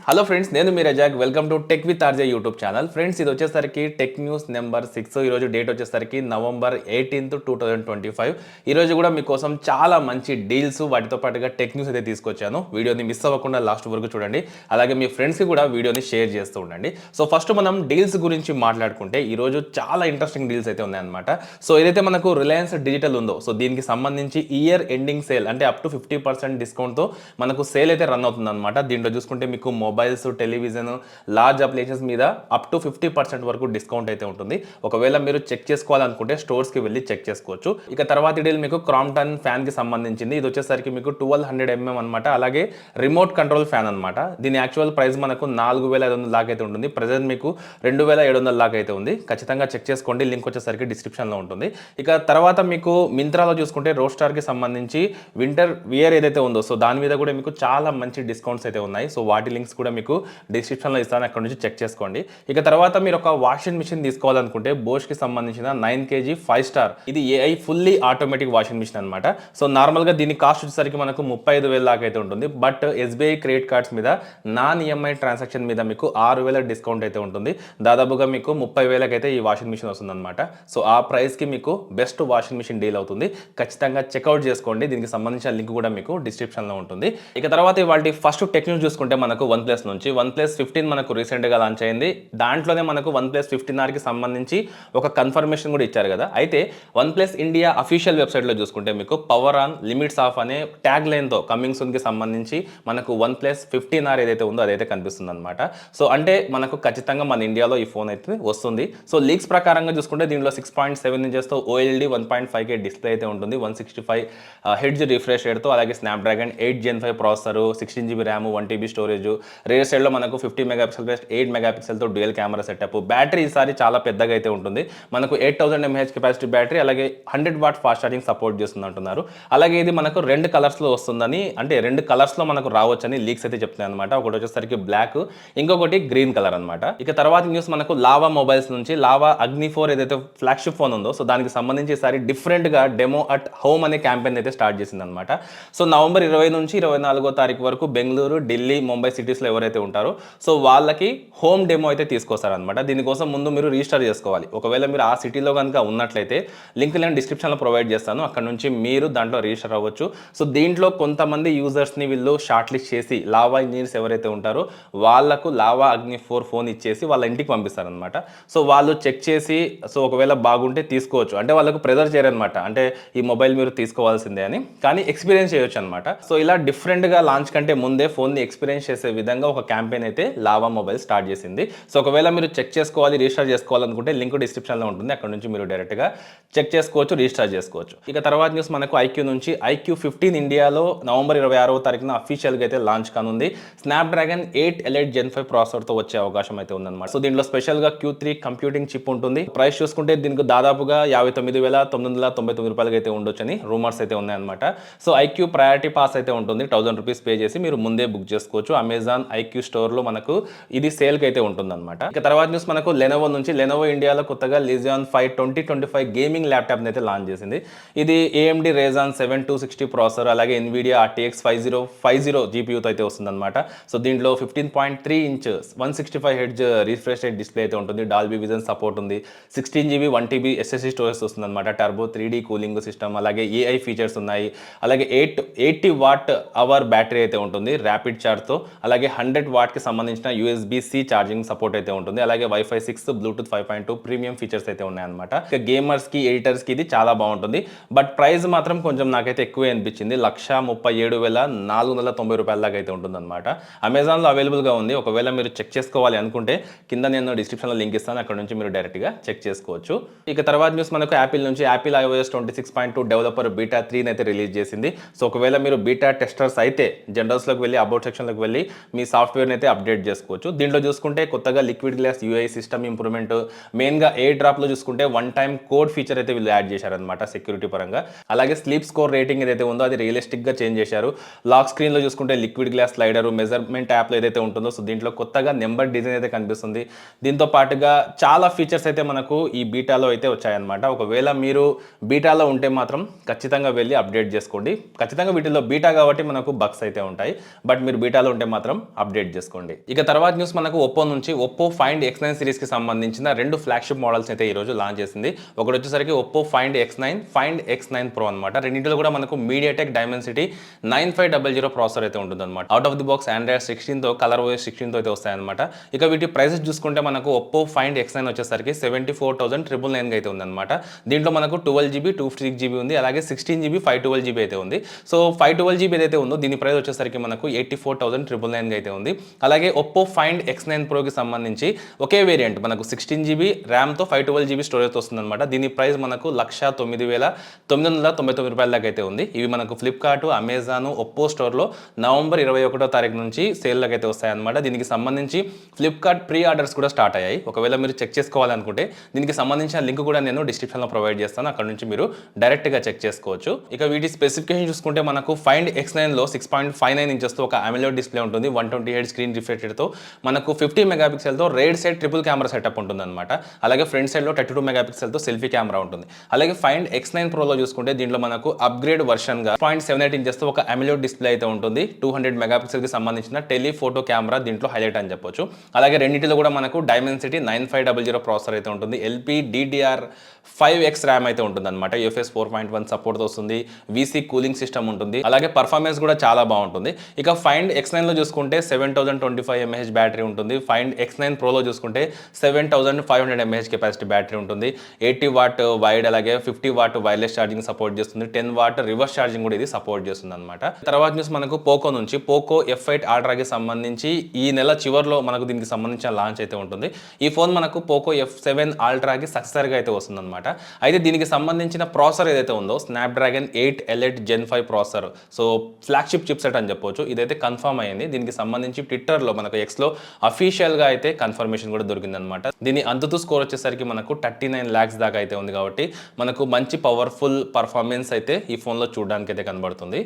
Hello friends, నేను మీ Razak. Welcome to Tech with RJ YouTube channel. Friends, ఇది వచ్చేసరికి టెక్ న్యూస్ నెంబర్ 6. ఈరోజు డేట్ వచ్చేసరికి నవంబర్ 18, 2025. ఈరోజు కూడా మీకోసం చాలా మంచి డీల్స్, వాటితో పాటుగా టెక్ న్యూస్ అయితే తీసుకొచ్చాను. వీడియోని మిస్ అవ్వకుండా లాస్ట్ వరకు చూడండి. అలాగే మీ ఫ్రెండ్స్కి కూడా వీడియోని షేర్ చేస్తూ ఉండండి. సో ఫస్ట్ మనం డీల్స్ గురించి మాట్లాడుకుంటే ఈరోజు చాలా ఇంట్రెస్టింగ్ డీల్స్ అయితే ఉన్నాయన్నమాట. సో ఏదైతే మనకు రిలయన్స్ డిజిటల్ ఉందో, సో దీనికి సంబంధించి ఇయర్ ఎండింగ్ సేల్ అంటే అప్ టు 50% డిస్కౌంట్తో మనకు సేల్ అయితే రన్ అవుతుంది అనమాట. దీంట్లో చూసుకుంటే మీకు మొబైల్స్, టెలివిజన్, లార్జ్ అప్లయన్సెస్ మీద అప్ టు 50% వరకు డిస్కౌంట్ అయితే ఉంటుంది. ఒకవేళ మీరు చెక్ చేసుకోవాలనుకుంటే స్టోర్స్కి వెళ్ళి చెక్ చేసుకోవచ్చు. ఇక తర్వాత డీల్ మీకు క్రాంప్టన్ ఫ్యాన్కి సంబంధించింది. ఇది వచ్చేసరికి మీకు 1200 mm అనమాట. అలాగే రిమోట్ కంట్రోల్ ఫ్యాన్ అనమాట. దీని యాక్చువల్ ప్రైస్ మనకు 4500 దాకా అయితే ఉంటుంది. ప్రజెంట్ మీకు 2700 దాకా అయితే ఉంది. ఖచ్చితంగా చెక్ చేసుకోండి. లింక్ వచ్చేసరికి డిస్క్రిప్షన్లో ఉంటుంది. ఇక తర్వాత మీకు మింత్రాలో చూసుకుంటే రోస్టార్కి సంబంధించి వింటర్ వియర్ ఏదైతే ఉందో, సో దాని మీద కూడా మీకు చాలా మంచి డిస్కౌంట్స్ అయితే ఉన్నాయి. సో వాటి లింక్స్ కూడా మీకు డిస్క్రిప్షన్లో ఇస్తాను, అక్కడ నుంచి చెక్ చేసుకోండి. ఇక తర్వాత మీరు ఒక వాషింగ్ మిషన్ తీసుకోవాలనుకుంటే బోష్కి సంబంధించిన 9 kg 5 స్టార్, ఇది AI fully automatic washing machine అనమాట. సో నార్మల్గా దీని కాస్ట్ వచ్చేసరికి మనకు 35,000 దాకా అయితే ఉంటుంది. బట్ ఎస్బీఐ క్రెడిట్ కార్డ్స్ మీద నాన్ ఈఎంఐ ట్రాన్సాక్షన్ మీద మీకు 6,000 డిస్కౌంట్ అయితే ఉంటుంది. దాదాపుగా మీకు 30,000 అయితే ఈ వాషింగ్ మిషన్ వస్తుంది అనమాట. సో ఆ ప్రైస్కి మీకు బెస్ట్ వాషింగ్ మిషన్ డీల్ అవుతుంది. ఖచ్చితంగా చెక్అవుట్ చేసుకోండి. దీనికి సంబంధించిన లింక్ కూడా మీకు డిస్క్రిప్షన్లో ఉంటుంది. ఇక తర్వాత ఇవాళ ఫస్ట్ టెక్ న్యూస్ చూసుకుంటే మనకు వన్ ప్లస్ నుంచి OnePlus 15 మనకు రీసెంట్గా లాంచ్ అయింది. దాంట్లోనే మనకు OnePlus 15Rకి సంబంధించి ఒక కన్ఫర్మేషన్ కూడా ఇచ్చారు కదా. అయితే OnePlus ఇండియా అఫీషియల్ వెబ్సైట్లో చూసుకుంటే మీకు పవర్ ఆన్ లిమిట్స్ ఆఫ్ అనే ట్యాగ్ లైన్తో కమింగ్ సూన్కి సంబంధించి మనకు OnePlus 15R ఏదైతే ఉందో అదైతే కనిపిస్తుంది అనమాట. సో అంటే మనకు ఖచ్చితంగా మన ఇండియాలో ఈ ఫోన్ అయితే వస్తుంది. సో లీక్స్ ప్రకారంగా చూసుకుంటే దీనిలో 6.7 ఇంచెస్తో OLED 1.5K డిస్ప్లే అయితే ఉంటుంది. 165 హెర్ట్జ్ రిఫ్రెష్ రేట్తో, అలాగే Snapdragon 8 Gen 5 processor, 16GB RAM, 1TB storage, rear సైడ్లో మనకు 50 మెగాపిక్సెల్ బెస్ట్ 8 మెగాపిక్సెల్తో డ్యూయల్ కెమెరా సెటప్. బ్యాటరీ ఈసారి చాలా పెద్దగా అయితే ఉంటుంది. మనకు 8000 mAh కెపాసిటీ బ్యాటరీ, అలాగే 100 వాట్ ఫాస్ట్ ఛార్జింగ్ సపోర్ట్ చేస్తుంది అంటున్నారు. అలాగే ఇది మనకు 2 కలర్స్లో వస్తుందని, అంటే 2 కలర్స్లో మనకు రావచ్చని లీక్స్ అయితే చెప్తున్నాయి అనమాట. ఒకటి వచ్చేసరికి బ్లాక్, ఇంకొకటి గ్రీన్ కలర్ అనమాట. ఇక తర్వాత న్యూస్ మనకు లావా మొబైల్స్ నుంచి లావా అగ్ని 4 ఏదైతే ఫ్లాగ్షిప్ ఫోన్ ఉందో, సో దానికి సంబంధించి ఈసారి డిఫరెంట్గా డెమో అట్ హోమ్ అనే క్యాంపెయిన్ అయితే స్టార్ట్ చేసింది అనమాట. సో నవంబర్ 20 నుంచి 24వ తారీఖు వరకు బెంగళూరు, ఢిల్లీ, ముంబై సిటీస్లో ఎవరైతే ఉంటారో సో వాళ్ళకి హోమ్ డెమో అయితే తీసుకొస్తారనమాట. దీనికోసం ముందు మీరు రిజిస్టర్ చేసుకోవాలి. ఒకవేళ మీరు ఆ సిటీలో కనుక ఉన్నట్లయితే లింక్ నేను డిస్క్రిప్షన్లో ప్రొవైడ్ చేస్తాను, అక్కడ నుంచి మీరు దాంట్లో రిజిస్టర్ అవ్వచ్చు. సో దీంట్లో కొంతమంది యూజర్స్ని వీళ్ళు షార్ట్ లిస్ట్ చేసి లావా ఇంజనీర్స్ ఎవరైతే ఉంటారో వాళ్ళకు లావా అగ్ని 4 ఫోన్ ఇచ్చేసి వాళ్ళ ఇంటికి పంపిస్తారనమాట. సో వాళ్ళు చెక్ చేసి సో ఒకవేళ బాగుంటే తీసుకోవచ్చు. అంటే వాళ్ళకు ప్రెజర్ చేయరనమాట, అంటే ఈ మొబైల్ మీరు తీసుకోవాల్సిందే అని, కానీ ఎక్స్పీరియన్స్ చేయొచ్చు అనమాట. సో ఇలా డిఫరెంట్గా లాంచ్ కంటే ముందే ఫోన్ని ఎక్స్పీరియన్స్ చేసే విధంగా ఒక క్యాంపెయిన్ అయితే లావా మొబైల్ స్టార్ట్ చేసింది. సో ఒకవేళ మీరు చెక్ చేసుకోవాలి, రిజిస్టర్ చేసుకోవాలనుకుంటే లింక్ డిస్క్రిప్షన్లో ఉంటుంది, అక్కడ నుంచి మీరు డైరెక్ట్గా చెక్ చేసుకోవచ్చు, రిజిస్టర్ చేసుకోవచ్చు. ఇక తర్వాత న్యూస్ మనకు ఐక్యూ నుంచి ఐక్యూ 15 ఇండియాలో నవంబర్ 26వ తారీఖున అఫీషియల్గా అయితే లాంచ్ కానుంది. స్నాప్డ్రాగన్ 8 Elite Gen 5 ప్రాసెసర్తో వచ్చే అవకాశం అయితే ఉందన్నమాట. సో దీంట్లో స్పెషల్గా Q3 కంప్యూటింగ్ చిప్ ఉంటుంది. ప్రైస్ చూసుకుంటే దీనికి దాదాపుగా 59,999 రూపాయలకి అయితే ఉండొచ్చని రూమర్స్ అయితే ఉన్నాయన్నమాట. సో ఐక్యూ ప్రయారిటీ పాస్ అయితే ఉంటుంది. 1000 రూపీస్ పే చేసి మీరు ముందే బుక్ చేసుకోవచ్చు. అమెజాన్ ఐక్యూ స్టోర్లో మనకు ఇది సేల్కి అయితే ఉంటుందన్నమాట. ఇక తర్వాత న్యూస్ మనకు లెనోవో నుంచి లెనోవో ఇండియాలో కొత్తగా Legion 5 2025 గేమింగ్ ల్యాప్టాప్ని అయితే లాంచ్ చేసింది. ఇది AMD Ryzen 7 260 ప్రాసెసర్, అలాగే NVIDIA RTX 5050 GPUతో అయితే వస్తుందన్నమాట. సో దీంట్లో 15.3 inch 165 hertz refresh rate display అయితే ఉంటుంది. డాల్బీ విజన్ సపోర్ట్ ఉంది. 16GB 1TB SSD స్టోరేజ్ వస్తుందన్నమాట. టర్బో 3D కూలింగ్ సిస్టమ్, అలాగే AI ఫీచర్స్ ఉన్నాయి. అలాగే 80 వాట్ అవర్ బ్యాటరీ అయితే ఉంటుంది ర్యాపిడ్ ఛార్జ్తో. అలాగే 100 వాట్కి సంబంధించిన USB-C ఛార్జింగ్ సపోర్ట్ అయితే ఉంటుంది. అలాగే Wi-Fi 6, Bluetooth 5.2 ప్రీమియం ఫీచర్స్ అయితే ఉన్నాయన్నమాట. ఇక గేమర్స్కి, ఎడిటర్స్కి ఇది చాలా బాగుంటుంది. బట్ ప్రైస్ మాత్రం కొంచెం నాకైతే ఎక్కువే అనిపించింది. 137,490 రూపాయల దాకా అయితే ఉంటుందన్నమాట. అమెజాన్లో అవైలబుల్గా ఉంది. ఒకవేళ మీరు చెక్ చేసుకోవాలి అనుకుంటే కింద నేను డిస్క్రిప్షన్లో లింక్ ఇస్తాను, అక్కడ నుంచి మీరు డైరెక్ట్గా చెక్ చేసుకోవచ్చు. ఇక తర్వాత న్యూస్ మనకు యాపిల్ నుంచి యాపిల్ iOS 26.2 డెవలపర్ బీటా 3 అయితే రిలీజ్ చేసింది. సో ఒకవేళ మీరు బీటా టెస్టర్స్ అయితే జనరల్స్లోకి వెళ్ళి అబౌట్ సెక్షన్లోకి వెళ్ళి మీ సాఫ్ట్వేర్ని అయితే అప్డేట్ చేసుకోవచ్చు. దీంట్లో చూసుకుంటే కొత్తగా liquid glass UI system improvement, మెయిన్గా ఎయిర్ డ్రాప్లో చూసుకుంటే 1 టైమ్ కోడ్ ఫీచర్ అయితే వీళ్ళు యాడ్ చేశారనమాట సెక్యూరిటీ పరంగా. అలాగే స్లీప్ స్కోర్ రేటింగ్ ఏదైతే ఉందో అది రియలిస్టిక్గా చేంజ్ చేశారు. లాక్ స్క్రీన్లో చూసుకుంటే లిక్విడ్ గ్లాస్ స్లైడర్, మెజర్మెంట్ యాప్లో ఏదైతే ఉంటుందో సో దీంట్లో కొత్తగా నెంబర్ డిజైన్ అయితే కనిపిస్తుంది. దీంతో పాటుగా చాలా ఫీచర్స్ అయితే మనకు ఈ బీటాలో అయితే వచ్చాయన్నమాట. ఒకవేళ మీరు బీటాలో ఉంటే మాత్రం ఖచ్చితంగా వెళ్ళి అప్డేట్ చేసుకోండి. ఖచ్చితంగా వీటిలో బీటా కాబట్టి మనకు బగ్స్ అయితే ఉంటాయి. బట్ మీరు బీటాలో ఉంటే మాత్రం అప్డేట్ చేసుకోండి. ఇక తర్వాత న్యూస్ మనకు ఒప్పో నుంచి ఒప్పో ఫైండ్ X9 సిరీస్కి సంబంధించిన 2 ఫ్లాగ్షిప్ మోడల్స్ అయితే ఈరోజు లాంచ్ చేసింది. ఒకటి వచ్చేసరికి Oppo find X9, find X9 Pro అనమాట. రెండింటిలో కూడా మనకు మీడియాటెక్ డైమెన్సిటీ 9500 ప్రాసెసర్ అయితే ఉంటుందన్నమాట. Out of the box Android 16తో కలర్ OS 16తో అయితే వస్తాయన్నమాట. ఇక వీటి ప్రైసెస్ చూసుకుంటే మనకు ఒప్పో ఫైండ్ X9 వచ్చేసరికి 74,999 అయితే ఉందన్నమాట. దీంట్లో మనకు 12GB 256GB ఉంది, అలాగే 16GB 512GB అయితే ఉంది. సో 512GB ఏదైతే ఉందో దీని ప్రైస్ వచ్చేసరికి మనకు 84,999 అయితే ఉంది. అలాగే ఒప్పో ఫైండ్ X9 Proకి సంబంధించి ఒకే వేరియంట్ మనకు 16GB ర్యామ్తో 512GB స్టోరేజ్ వస్తుందన్నమాట. దీని ప్రైస్ మనకు 1,09,999 దాకా అయితే ఉంది. ఇవి మనకు ఫ్లిప్కార్ట్, అమెజాన్, ఒప్పో స్టోర్లో నవంబర్ 21వ తారీఖు నుంచి సేల్లోకి అయితే వస్తాయన్నమాట. దీనికి సంబంధించి ఫ్లిప్కార్ట్ ప్రీ ఆర్డర్స్ కూడా స్టార్ట్ అయ్యాయి. ఒకవేళ మీరు చెక్ చేసుకోవాలనుకుంటే దీనికి సంబంధించిన లింక్ కూడా నేను డిస్క్రిప్షన్లో ప్రొవైడ్ చేస్తాను. అక్కడ నుంచి మీరు డైరెక్ట్గా చెక్ చేసుకోవచ్చు. ఇక వీటి స్పెసిఫికేషన్ చూసుకుంటే మనకు ఫైండ్ X9లో 6.59 ఇంచెస్తో ఒక AMOLED డిస్ప్లే ఉంటుంది. 120Hz స్క్రీన్ రిఫ్రెష్తో మనకు 50 మెగాపిక్సెల్తో right side triple camera setup ఉంటుంది అనమాట. అలాగే ఫ్రంట్ సైడ్లో 32 మెగాపిక్సెల్తో సెల్ఫీ కెమెరా ఉంటుంది. అలాగే ఫైండ్ X9 Proలో చూసుకుంటే దీంట్లో మనకు అప్గ్రేడ్ వర్షన్గా 0.78 ఇంచెస్తో ఒక AMOLED డిస్ప్లే అయితే ఉంటుంది. 200 మెగాపిక్సెల్కి సంబంధించిన టెలిఫోటో కెమెరా దీంట్లో హైలైట్ అని చెప్పొచ్చు. అలాగే రెండింటిలో కూడా మనకు డైమెన్సిటీ 9500 ప్రాసెసర్ అయితే ఉంటుంది. LPDDR5X ర్యామ్ అయితే ఉంటుంది అనమాట. UFS 4.1 సపోర్ట్తో వస్తుంది. VC కూలింగ్ సిస్టమ్ ఉంటుంది. అలాగే పర్ఫార్మెన్స్ కూడా చాలా బాగుంటుంది. ఇక ఫైండ్ X9లో చూసుకుంటే 7025 mAh బ్యాటరీ ఉంటుంది. ఫైండ్ X9 Proలో చూసుకుంటే 7500 mAh కెపాసిటీ బ్యాటరీ ఉంటుంది. 80W వైడ్ అలాగే 50W వైర్లెస్ ఛార్జింగ్ సపోర్ట్ చేస్తుంది. 10W రివర్స్ ఛార్జింగ్ కూడా ఇది సపోర్ట్ చేస్తుంది అనమాట. తర్వాత న్యూస్ మనకు పోకో నుంచి పోకో F8 Ultraకి సంబంధించి ఈ నెల చివరిలో మనకు దీనికి సంబంధించిన లాంచ్ అయితే ఉంటుంది. ఈ ఫోన్ మనకు పోకో F7 Ultraకి సక్సెసర్గా అయితే వస్తుంది అనమాట. అయితే దీనికి సంబంధించిన ప్రాసెసర్ ఏదైతే ఉందో Snapdragon 8 Elite Gen 5 processor. So flagship chipset అని చెప్పొచ్చు. ఇదైతే కన్ఫర్మ్ అయ్యింది. దీనికి సంబంధించి ట్విట్టర్లో మనకు ఎక్స్లో అఫీషియల్గా అయితే కన్ఫర్మేషన్ కూడా దొరికిందనమాట. దీని అంతుతు స్కోర్ వచ్చేసరికి మనకు 39 lakhs దాకా అయితే ఉంది. కాబట్టి మనకు మంచి పవర్ఫుల్ పర్ఫార్మెన్స్ అయితే ఈ ఫోన్లో చూడడానికి అయితే కనబడుతుంది.